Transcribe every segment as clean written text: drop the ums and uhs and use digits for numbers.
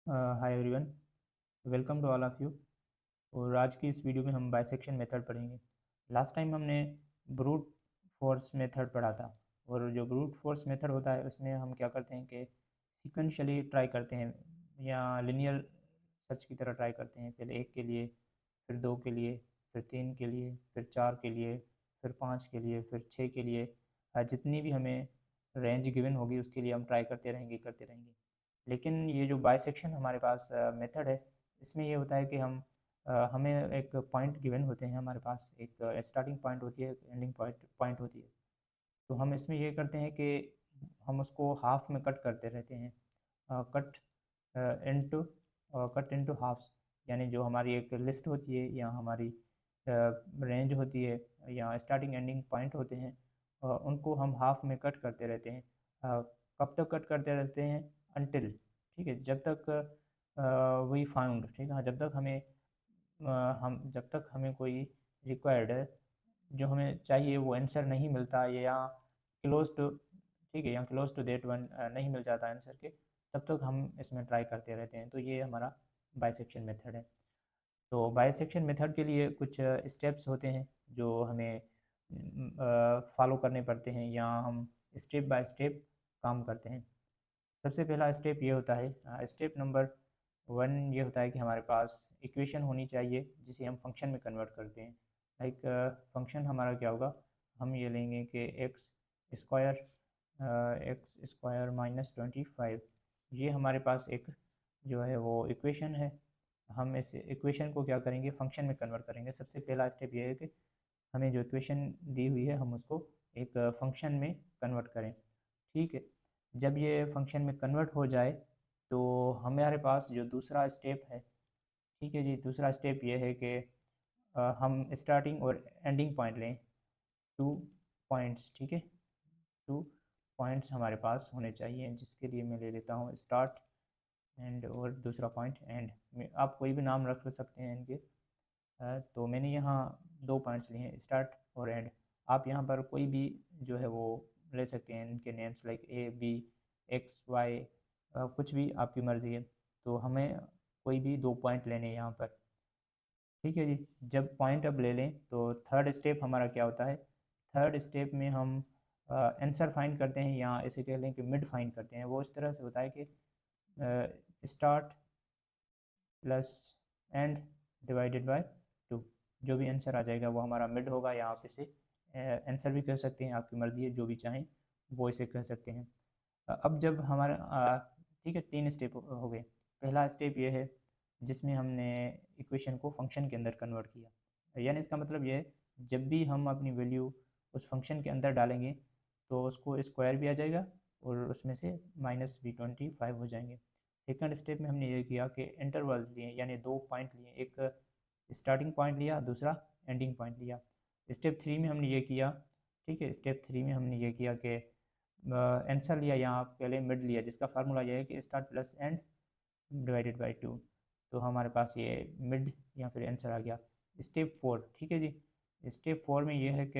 Hi everyone, welcome to all of you. और आज की इस वीडियो में हम बाइसेक्शन मेथड पढ़ेंगे। लास्ट टाइम हमने ब्रूट फोर्स मेथड पढ़ा था। और जो ब्रूट फोर्स मेथड होता है उसमें हम क्या करते हैं कि सीक्वेंशियली ट्राई करते हैं या लिनियर सर्च की तरह ट्राई करते हैं। पहले एक के लिए, फिर दो के लिए, फिर तीन के लिए, फिर चार के लिए, फिर पाँच के लिए, फिर छः के लिए। जितनी भी हमें रेंज गिवन होगी उसके लिए हम ट्राई करते रहेंगे। लेकिन ये जो बाइसेक्शन हमारे पास मेथड है, इसमें ये होता है कि हमें एक पॉइंट गिवन होते हैं। हमारे पास एक स्टार्टिंग पॉइंट होती है, एक एंडिंग पॉइंट होती है। तो हम इसमें ये करते हैं कि हम उसको हाफ में कट करते रहते हैं। Cut into cut into halves, यानी जो हमारी एक लिस्ट होती है या हमारी रेंज होती है या स्टार्टिंग एंडिंग पॉइंट होते हैं, उनको हम हाफ में कट करते रहते हैं। कब तक कट करते रहते हैं? अनटिल, ठीक है, जब तक वी फाउंड, ठीक है, जब तक हमें कोई रिक्वायर्ड है, जो हमें चाहिए वो आंसर नहीं मिलता, या क्लोज टू, ठीक है, या क्लोज टू देट वन नहीं मिल जाता आंसर के, तब तक हम इसमें ट्राई करते रहते हैं। तो ये हमारा बाइसेक्शन मेथड है। तो बाइसेक्शन मेथड के लिए कुछ स्टेप्स होते हैं जो हमें फॉलो करने पड़ते हैं, या हम स्टेप बाय स्टेप काम करते हैं। सबसे पहला स्टेप ये होता है, स्टेप नंबर वन ये होता है कि हमारे पास इक्वेशन होनी चाहिए जिसे हम फंक्शन में कन्वर्ट करते हैं। लाइक फंक्शन हमारा क्या होगा? हम ये लेंगे कि एक्स स्क्वायर -25, ये हमारे पास एक जो है वो इक्वेशन है। हम इस इक्वेशन को क्या करेंगे? फंक्शन में कन्वर्ट करेंगे। सबसे पहला स्टेप ये है कि हमें जो इक्वेशन दी हुई है हम उसको एक फंक्शन में कन्वर्ट करें। ठीक है, जब ये फंक्शन में कन्वर्ट हो जाए तो हमारे पास जो दूसरा स्टेप है, ठीक है जी, दूसरा स्टेप ये है कि हम स्टार्टिंग और एंडिंग पॉइंट लें, टू पॉइंट्स, ठीक है, टू पॉइंट्स हमारे पास होने चाहिए, जिसके लिए मैं ले लेता हूँ स्टार्ट एंड, और दूसरा पॉइंट एंड। आप कोई भी नाम रख सकते हैं इनके। तो मैंने यहाँ दो पॉइंट्स लिए हैं, स्टार्ट और एंड। आप यहाँ पर कोई भी जो है वो ले सकते हैं इनके names, like A B X Y, कुछ भी आपकी मर्ज़ी है। तो हमें कोई भी दो पॉइंट लेने हैं यहाँ पर। ठीक है जी, जब पॉइंट अब ले लें तो थर्ड स्टेप हमारा क्या होता है? थर्ड स्टेप में हम आंसर फाइंड करते हैं, या इसे कह लें कि मिड फाइंड करते हैं। वो इस तरह से होता है कि start plus and divided by two. जो भी आंसर आ जाएगा वो हमारा मिड होगा, या आप इसे आंसर भी कह सकते हैं, आपकी मर्ज़ी है, जो भी चाहें वो इसे कह सकते हैं। अब जब हमारा ठीक है, तीन स्टेप हो गए। पहला स्टेप ये है जिसमें हमने इक्वेशन को फंक्शन के अंदर कन्वर्ट किया, यानी इसका मतलब ये है जब भी हम अपनी वैल्यू उस फंक्शन के अंदर डालेंगे तो उसको स्क्वायर भी आ जाएगा और उसमें से -v25 हो जाएंगे। सेकंड स्टेप में हमने ये किया कि इंटरवल्स लिए, यानी दो पॉइंट लिए, एक स्टार्टिंग पॉइंट लिया, दूसरा एंडिंग पॉइंट लिया। स्टेप थ्री में हमने ये किया, ठीक है, स्टेप थ्री में हमने ये किया कि आंसर लिया, यहाँ पहले मिड लिया, जिसका फार्मूला यह है कि start plus and divided by two. तो हमारे पास ये मिड या फिर आंसर आ गया। स्टेप फोर, ठीक है जी, स्टेप फोर में ये है कि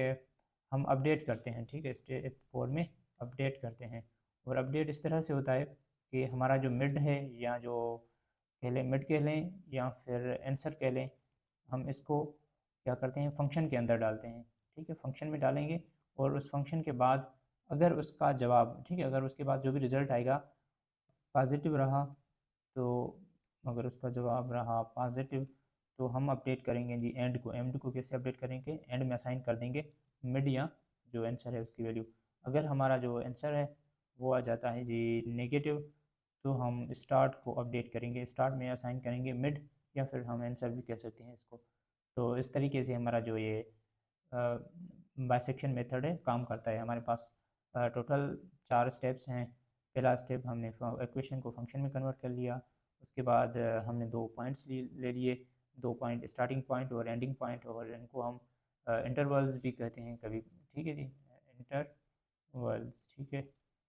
हम अपडेट करते हैं। ठीक है, स्टेप फोर में अपडेट करते हैं, और अपडेट इस तरह से होता है कि हमारा जो मिड है, या जो कह लें मिड कह लें या फिर आंसर कह लें, हम इसको क्या करते हैं? फंक्शन के अंदर डालते हैं। ठीक है, फंक्शन में डालेंगे, और उस फंक्शन के बाद अगर उसका जवाब, ठीक है, अगर उसके बाद जो भी रिज़ल्ट आएगा पॉजिटिव रहा, तो अगर उसका जवाब रहा पॉजिटिव तो हम अपडेट करेंगे जी एंड को कैसे अपडेट करेंगे? एंड में असाइन कर देंगे मिड, या जो आंसर है उसकी वैल्यू। अगर हमारा जो आंसर है वो आ जाता है जी नेगेटिव, तो हम स्टार्ट को अपडेट करेंगे, स्टार्ट में असाइन करेंगे मिड, या फिर हम आंसर भी कह सकते हैं इसको। तो इस तरीके से हमारा जो ये बाइसेक्शन मेथड है काम करता है। हमारे पास टोटल चार स्टेप्स हैं। पहला स्टेप, हमने इक्वेशन को फंक्शन में कन्वर्ट कर लिया। उसके बाद हमने दो पॉइंट्स ले लिए, दो पॉइंट, स्टार्टिंग पॉइंट और एंडिंग पॉइंट, और इनको हम इंटरवल्स भी कहते हैं कभी, ठीक है जी, इंटरवल्स, ठीक है,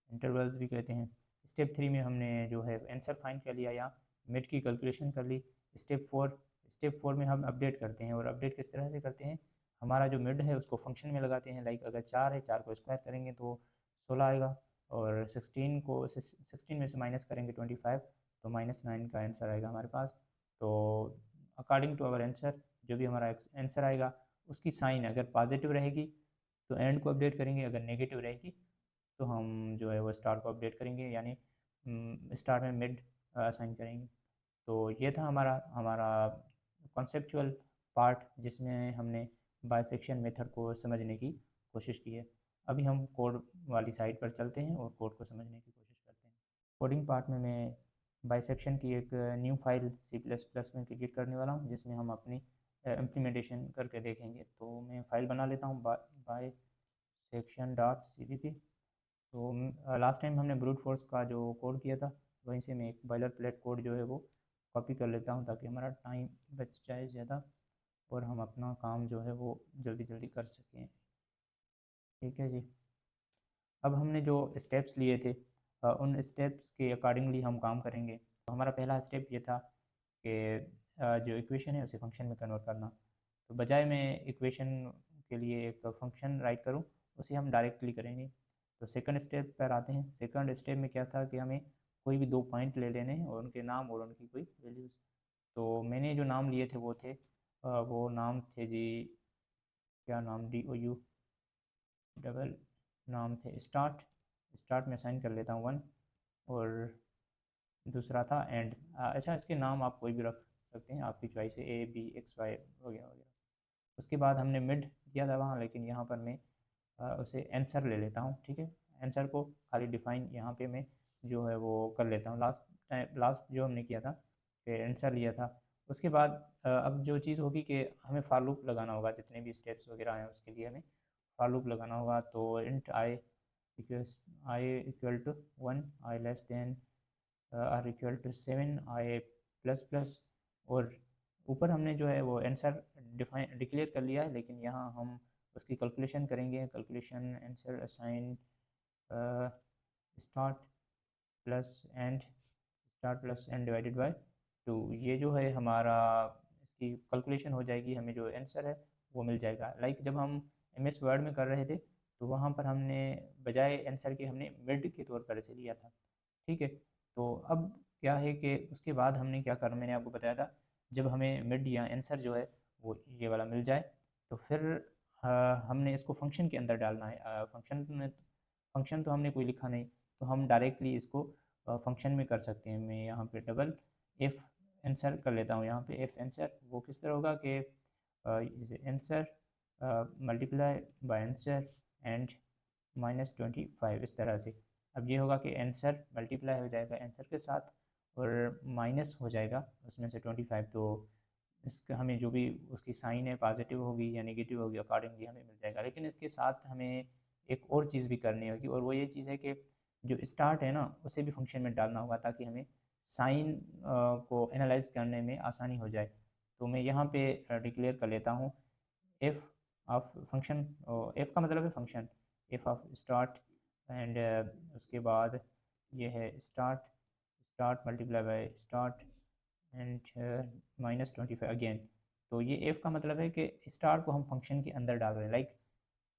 इंटरवल्स भी कहते हैं। स्टेप थ्री में हमने जो है आंसर फाइंड कर लिया, या मिड की कैलकुलेशन कर ली। स्टेप फोर में हम अपडेट करते हैं, और अपडेट किस तरह से करते हैं? हमारा जो मिड है उसको फंक्शन में लगाते हैं। लाइक अगर चार है, चार को स्क्वायर करेंगे तो 16 आएगा, और 16 में से माइनस करेंगे 25, तो -9 का आंसर आएगा हमारे पास। तो अकॉर्डिंग टू आवर आंसर जो भी हमारा आंसर आएगा उसकी साइन अगर पॉजिटिव रहेगी तो एंड को अपडेट करेंगे, अगर नेगेटिव रहेगी तो हम जो है वो स्टार को अपडेट करेंगे, यानी स्टार में मिड असाइन करेंगे। तो ये था हमारा हमारा कॉन्सेप्चुअल पार्ट जिसमें हमने बाइसेक्शन मेथड को समझने की कोशिश की है। अभी हम कोड वाली साइड पर चलते हैं और कोड को समझने की कोशिश करते हैं। कोडिंग पार्ट में मैं बाइसेक्शन की एक न्यू फाइल C++ में क्रिएट करने वाला हूँ जिसमें हम अपनी इम्प्लीमेंटेशन करके देखेंगे। तो मैं फ़ाइल बना लेता हूँ bisection.cpp। तो लास्ट टाइम हमने ब्रूट फोर्स का जो कोड किया था वहीं से मैं एक बॉयलर प्लेट कोड जो है वो कॉपी कर लेता हूँ ताकि हमारा टाइम बच जाए ज़्यादा और हम अपना काम जो है वो जल्दी जल्दी कर सकें। ठीक है जी। अब हमने जो स्टेप्स लिए थे उन स्टेप्स के अकॉर्डिंगली हम काम करेंगे। तो हमारा पहला स्टेप ये था कि जो इक्वेशन है उसे फंक्शन में कन्वर्ट करना। तो बजाय मैं इक्वेशन के लिए एक फंक्शन राइट करूँ उसे हम डायरेक्टली करेंगे। तो सेकंड स्टेप पर आते हैं। सेकंड स्टेप में क्या था कि हमें कोई भी दो पॉइंट ले लेने हैं और उनके नाम और उनकी कोई वैल्यूज़। तो मैंने जो नाम लिए थे वो नाम थे जी, क्या नाम, DOU डबल नाम थे स्टार्ट। स्टार्ट में साइन कर लेता हूँ 1 और दूसरा था एंड। अच्छा, इसके नाम आप कोई भी रख सकते हैं, आपकी चॉइस है, ABXY वगैरह वगैरह। उसके बाद हमने मिड दिया था वहाँ, लेकिन यहाँ पर मैं उसे आंसर ले लेता हूँ। ठीक है, आंसर को खाली डिफाइन यहाँ पे मैं जो है वो कर लेता हूँ। लास्ट जो हमने किया था कि आंसर लिया था। उसके बाद अब जो चीज़ होगी कि हमें फॉर लूप लगाना होगा, जितने भी स्टेप्स वगैरह हैं उसके लिए हमें फॉर लूप लगाना होगा। तो int i = 1, i less than r = 7, i ++ और ऊपर हमने जो है वो आंसर डिक्लेयर कर लिया है, लेकिन यहाँ हम उसकी कैलकुलेशन करेंगे। Calculation answer assign start plus and divided by 2। ये जो है हमारा इसकी कैलकुलेशन हो जाएगी, हमें जो आंसर है वो मिल जाएगा। लाइक जब हम MS वर्ड में कर रहे थे तो वहाँ पर हमने बजाय आंसर के हमने मिड के तौर पर इसे लिया था। ठीक है, तो अब क्या है कि उसके बाद हमने क्या करना, मैंने आपको बताया था, जब हमें मिड या आंसर जो है वो ये वाला मिल जाए तो फिर हमने इसको फंक्शन के अंदर डालना है। फंक्शन तो हमने कोई लिखा नहीं, तो हम डायरेक्टली इसको फंक्शन में कर सकते हैं। मैं यहाँ पे डबल एफ आंसर कर लेता हूँ। यहाँ पे एफ आंसर वो किस तरह होगा कि answer multiply by answer and -25 इस तरह से। अब ये होगा कि आंसर मल्टीप्लाई हो जाएगा आंसर के साथ और माइनस हो जाएगा उसमें से 25। तो इसका हमें जो भी उसकी साइन है पॉजिटिव होगी या नेगेटिव होगी अकॉर्डिंगली हमें मिल जाएगा। लेकिन इसके साथ हमें एक और चीज़ भी करनी होगी और वो ये चीज़ है कि जो स्टार्ट है ना उसे भी फंक्शन में डालना होगा ताकि हमें साइन को एनालाइज करने में आसानी हो जाए। तो मैं यहाँ पे डिक्लेयर कर लेता हूँ एफ ऑफ फंक्शन। एफ का मतलब है function, F of start and उसके बाद ये है start multiply by start and -25 again. तो ये एफ का मतलब है कि स्टार को हम फंक्शन के अंदर डाल रहे हैं। लाइक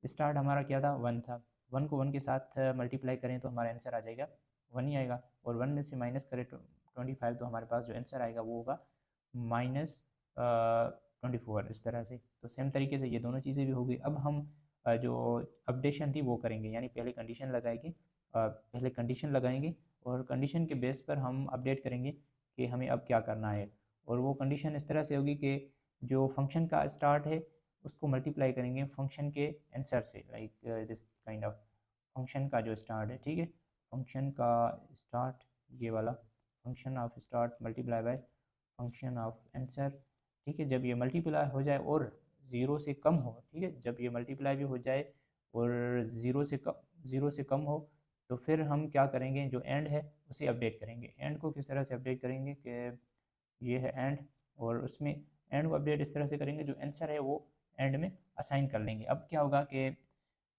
स्टार्ट हमारा क्या था, 1 था, 1 को 1 के साथ मल्टीप्लाई करें तो हमारा आंसर आ जाएगा 1 ही आएगा, और 1 में से माइनस करें 25 तो हमारे पास जो आंसर आएगा वो होगा -24 इस तरह से। तो सेम तरीके से ये दोनों चीज़ें भी होगी। अब हम जो अपडेशन थी वो करेंगे, यानी पहले कंडीशन लगाएंगे और कंडीशन के बेस पर हम अपडेट करेंगे कि हमें अब क्या करना है। और वो कंडीशन इस तरह से होगी कि जो फंक्शन का स्टार्ट है उसको मल्टीप्लाई करेंगे फंक्शन के आंसर से, like this kind of function का जो स्टार्ट है। ठीक है, फंक्शन का स्टार्ट ये वाला function of start multiply by function of answer. ठीक है, जब ये मल्टीप्लाई हो जाए और ज़ीरो से कम हो, ठीक है, जब ये मल्टीप्लाई भी हो जाए और ज़ीरो से कम हो तो फिर हम क्या करेंगे, जो एंड है उसे अपडेट करेंगे। एंड को किस तरह से अपडेट करेंगे कि ये है एंड, और उसमें एंड को अपडेट इस तरह से करेंगे जो आंसर है वो एंड में असाइन कर लेंगे। अब क्या होगा कि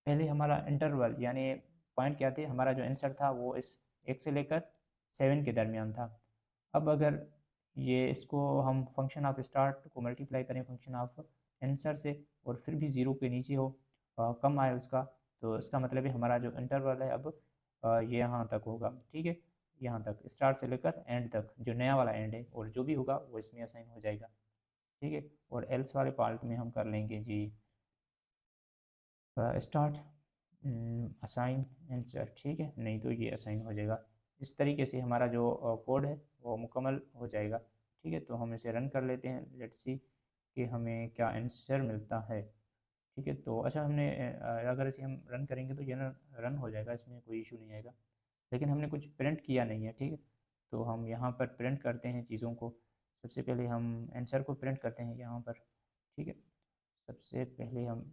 पहले हमारा इंटरवल यानी पॉइंट क्या थे, हमारा जो आंसर था वो इस 1 से लेकर 7 के दरमियान था। अब अगर ये इसको हम फंक्शन ऑफ स्टार्ट को मल्टीप्लाई करें फंक्शन ऑफ आंसर से और फिर भी ज़ीरो के नीचे हो, कम आए उसका, तो इसका मतलब है हमारा जो इंटरवल है अब ये यहाँ तक होगा। ठीक है, यहाँ तक, स्टार्ट से लेकर एंड तक, जो नया वाला एंड है, और जो भी होगा वो इसमें असाइन हो जाएगा, ठीक है। और एल्स वाले पार्ट में हम कर लेंगे जी स्टार्ट असाइन आंसर, ठीक है, नहीं तो ये असाइन हो जाएगा। इस तरीके से हमारा जो कोड है वो मुकम्मल हो जाएगा, ठीक है। तो हम इसे रन कर लेते हैं, लेट्स सी कि हमें क्या आंसर मिलता है, ठीक है। तो अच्छा, हमने अगर इसे हम रन करेंगे तो ये रन हो जाएगा, इसमें कोई इशू नहीं आएगा, लेकिन हमने कुछ प्रिंट किया नहीं है, ठीक है। तो हम यहाँ पर प्रिंट करते हैं चीज़ों को। सबसे पहले हम आंसर को प्रिंट करते हैं यहाँ पर, ठीक है। सबसे पहले हम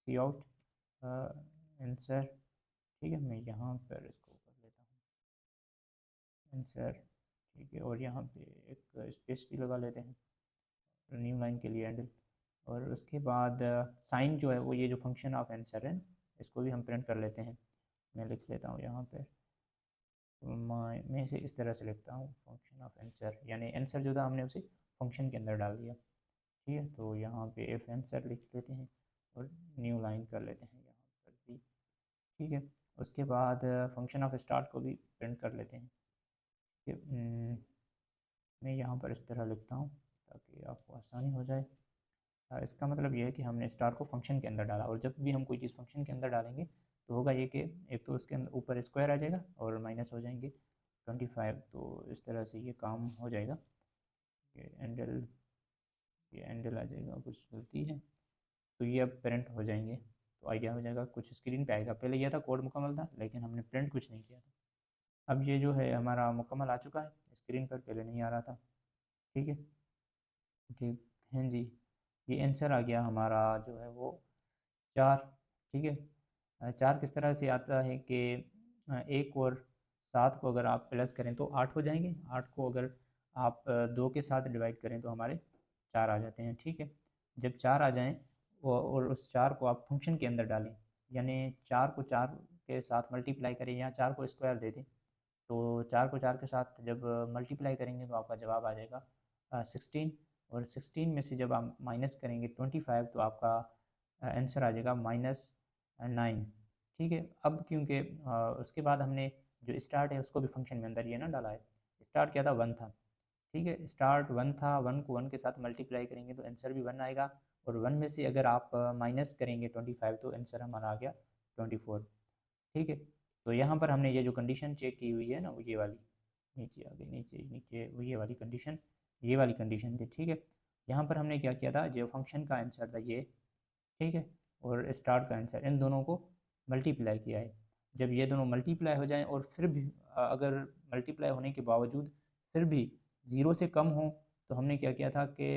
सी आउट आंसर, ठीक है। मैं यहाँ पर इसको कर लेता हूँ आंसर, ठीक है। और यहाँ पे एक स्पेस भी लगा लेते हैं न्यू लाइन के लिए हैंडल। और उसके बाद साइन जो है वो ये जो फंक्शन ऑफ आंसर है, इसको भी हम प्रिंट कर लेते हैं। मैं लिख लेता हूँ यहाँ पे, मैं इसे इस तरह से लिखता हूँ फंक्शन ऑफ आंसर, यानी आंसर जो था हमने उसे फंक्शन के अंदर डाल दिया, ठीक है। तो यहाँ पे एफ आंसर लिख लेते हैं और न्यू लाइन कर लेते हैं यहाँ पर भी, ठीक है। उसके बाद फंक्शन ऑफ स्टार्ट को भी प्रिंट कर लेते हैं, कि मैं यहाँ पर इस तरह लिखता हूँ ताकि आपको आसानी हो जाए। इसका मतलब ये है कि हमने स्टार को फंक्शन के अंदर डाला, और जब भी हम कोई चीज़ फंक्शन के अंदर डालेंगे तो होगा ये कि एक तो उसके अंदर ऊपर स्क्वायर आ जाएगा और माइनस हो जाएंगे 25, तो इस तरह से ये काम हो जाएगा। ये एंडल आ जाएगा, कुछ गलती है तो ये अब प्रिंट हो जाएंगे, तो आइडिया हो जाएगा, कुछ स्क्रीन पे आएगा। पहले यह था कोड मुकम्मल था, लेकिन हमने प्रिंट कुछ नहीं किया था। अब ये जो है हमारा मुकम्मल आ चुका है स्क्रीन पर, पहले नहीं आ रहा था, ठीक है। ठीक है जी, ये आंसर आ गया हमारा जो है वो 4, ठीक है। 4 किस तरह से आता है कि 1 और 7 को अगर आप प्लस करें तो 8 हो जाएंगे, 8 को अगर आप 2 के साथ डिवाइड करें तो हमारे 4 आ जाते हैं, ठीक है। जब 4 आ जाएं और उस 4 को आप फंक्शन के अंदर डालें, यानी 4 को 4 के साथ मल्टीप्लाई करें या 4 को स्क्वायर दे दें, तो 4 को 4 के साथ जब मल्टीप्लाई करेंगे तो आपका जवाब आ जाएगा 16, और 16 में से जब आप माइनस करेंगे 25 तो आपका आंसर आ जाएगा -9, ठीक है। अब क्योंकि उसके बाद हमने जो स्टार्ट है उसको भी फंक्शन में अंदर ये ना डाला है, स्टार्ट क्या था 1 था, ठीक है। स्टार्ट 1 था, 1 को 1 के साथ मल्टीप्लाई करेंगे तो आंसर भी 1 आएगा, और 1 में से अगर आप माइनस करेंगे 25 तो आंसर हमारा आ गया 24, ठीक है। तो यहाँ पर हमने ये जो कंडीशन चेक की हुई है ना, वो ये वाली नीचे आ गई, नीचे नीचे वो ये वाली कंडीशन, ये वाली कंडीशन थी, ठीक है। यहाँ पर हमने क्या किया था, जो फंक्शन का आंसर था ये, ठीक है, और स्टार्ट का आंसर, इन दोनों को मल्टीप्लाई किया है। जब ये दोनों मल्टीप्लाई हो जाएं और फिर भी अगर मल्टीप्लाई होने के बावजूद फिर भी 0 से कम हो, तो हमने क्या किया था कि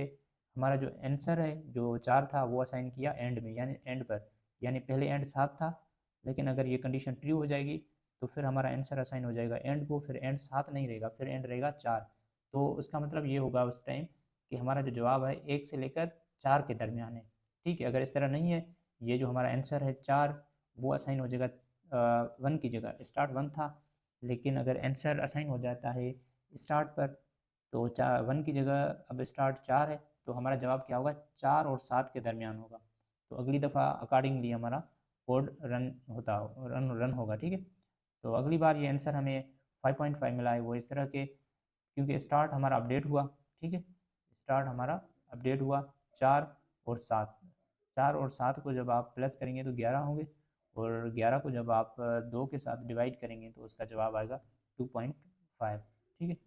हमारा जो आंसर है जो 4 था वो असाइन किया एंड में, यानी एंड पर, यानी पहले एंड 7 था, लेकिन अगर ये कंडीशन ट्रू हो जाएगी तो फिर हमारा आंसर असाइन हो जाएगा एंड को, फिर एंड 7 नहीं रहेगा, फिर एंड रहेगा 4। तो उसका मतलब ये होगा उस टाइम कि हमारा जो जवाब है 1 से लेकर 4 के दरमियान है, ठीक है। अगर इस तरह नहीं है, ये जो हमारा आंसर है 4 वो असाइन हो जाएगा 1 की जगह, स्टार्ट 1 था, लेकिन अगर आंसर असाइन हो जाता है स्टार्ट पर तो 1 की जगह अब स्टार्ट 4 है, तो हमारा जवाब क्या होगा, 4 और 7 के दरमियान होगा। तो अगली दफ़ा अकॉर्डिंगली हमारा कोड रन होगा, ठीक है। तो अगली बार ये आंसर हमें 5.5 मिला है, वो इस तरह के, क्योंकि स्टार्ट हमारा अपडेट हुआ, ठीक है, स्टार्ट हमारा अपडेट हुआ 4 और 7, 4 और 7 को जब आप प्लस करेंगे तो 11 होंगे, और 11 को जब आप 2 के साथ डिवाइड करेंगे तो उसका जवाब आएगा 2.5, ठीक है।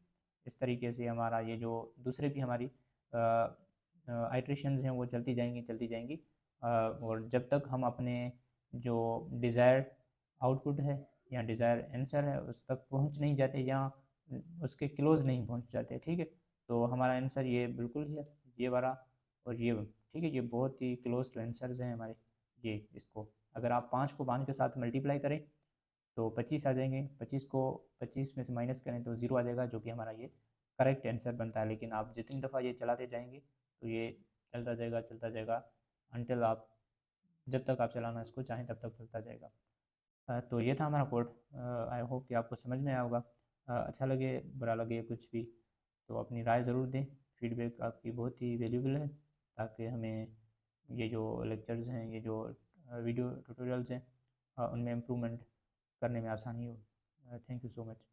इस तरीके से हमारा ये जो दूसरे भी हमारी आइट्रेशंस हैं वो चलती जाएंगी, और जब तक हम अपने जो डिज़ायर्ड आउटपुट है या डिज़ायर आंसर है उस तक पहुंच नहीं जाते या उसके क्लोज नहीं पहुंच जाते, ठीक है। तो हमारा आंसर ये बिल्कुल है ये वाला, और ये, ठीक है, ये बहुत ही क्लोज टू आंसर्स हैं हमारे। ये इसको अगर आप 5 को 5 के साथ मल्टीप्लाई करें तो 25 आ जाएंगे, 25 को 25 में से माइनस करें तो 0 आ जाएगा, जो कि हमारा ये करेक्ट आंसर बनता है। लेकिन आप जितनी दफ़ा ये चलाते जाएंगे तो ये चलता जाएगा अनटिल आप, जब तक आप चलाना इसको चाहें तब तक चलता जाएगा। तो ये था हमारा कोड। आई होप कि आपको समझ में आया होगा। अच्छा लगे बुरा लगे कुछ भी तो अपनी राय ज़रूर दें, फीडबैक आपकी बहुत ही वैल्यूबल है, ताकि हमें ये जो लेक्चर्स हैं, ये जो वीडियो ट्यूटोरियल्स हैं, उनमें इम्प्रूवमेंट करने में आसानी हो। Thank you so much.